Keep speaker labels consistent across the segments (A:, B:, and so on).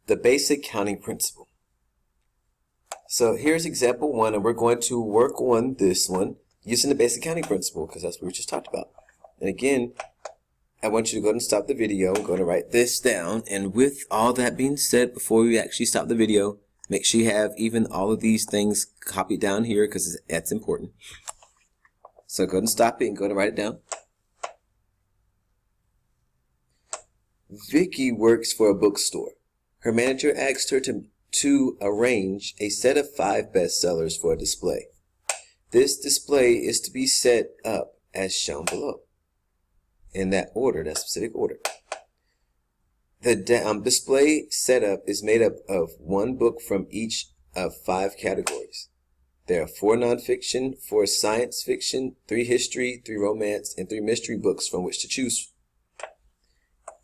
A: the basic counting principle. So here's example 1, and we're going to work on this one using the basic counting principle because that's what we just talked about. And again, I want you to go ahead and stop the video. I'm going to write this down. And with all that being said, before we actually stop the video, make sure you have even all of these things copied down here because that's important. So go ahead and stop it and go ahead and write it down. Vicky works for a bookstore. Her manager asked her to arrange a set of 5 bestsellers for a display. This display is to be set up as shown below. In that order, that specific order. The display setup is made up of 1 book from each of 5 categories. There are 4 nonfiction, 4 science fiction, 3 history, 3 romance, and 3 mystery books from which to choose.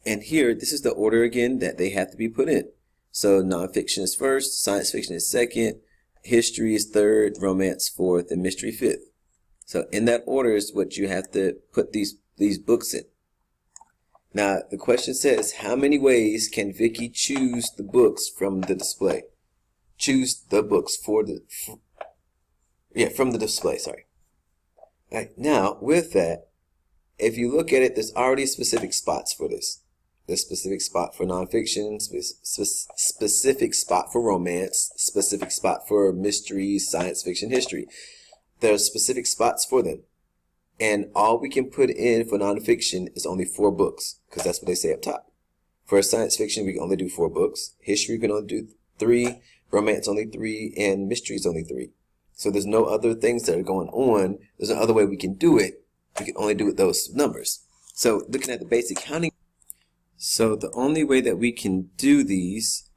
A: And here, this is the order again that they have to be put in. So nonfiction is first, science fiction is second, history is third, romance fourth, and mystery fifth. So in that order is what you have to put these books in. Now the question says, how many ways can Vicky choose the books from the display? Choose the books from the display, sorry. All right, now with that, if you look at it, there's already specific spots for this. There's specific spot for nonfiction, specific spot for romance, specific spot for mystery, science fiction, history. There's specific spots for them. And all we can put in for nonfiction is only 4 books, because that's what they say up top. For science fiction, we can only do 4 books. History, we can only do 3. Romance, only 3. And mystery is only 3. So there's no other things that are going on. There's no other way we can do it. We can only do it those numbers. So looking at the basic counting, so the only way that we can do these,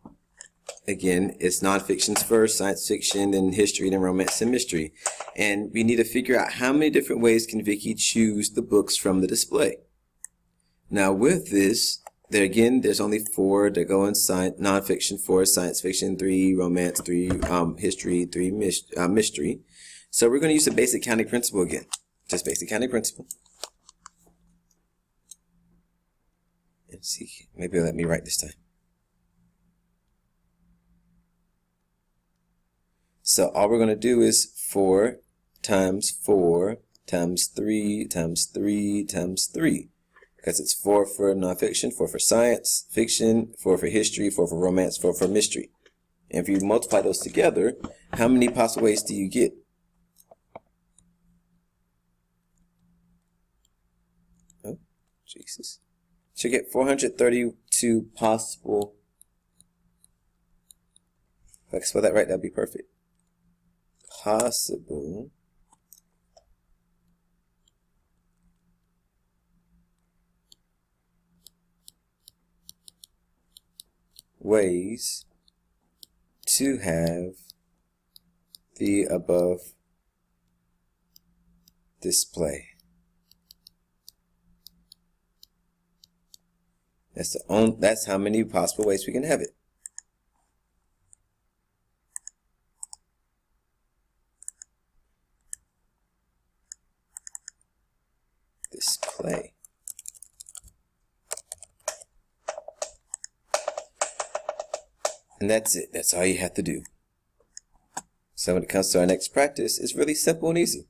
A: again, is nonfiction's first, science fiction, then history, then romance and mystery. And we need to figure out how many different ways can Vicky choose the books from the display. Now with this, there's only 4 that go in nonfiction, 4 science fiction, 3 romance, 3 history, 3 mystery. So we're going to use the basic counting principle again. Just basic counting principle. Let's see, maybe it'll let me write this time. So all we're going to do is 4 times 4 times 3 times 3 times 3. Because it's 4 for nonfiction, 4 for science fiction, 4 for history, 4 for romance, 4 for mystery. And if you multiply those together, how many possible ways do you get? Oh, Jesus. So you get 432 possible. If I can spell that right, that'd be perfect. Possible ways to have the above display. That's how many possible ways we can have it. Display. And that's it. That's all you have to do. So when it comes to our next practice, it's really simple and easy.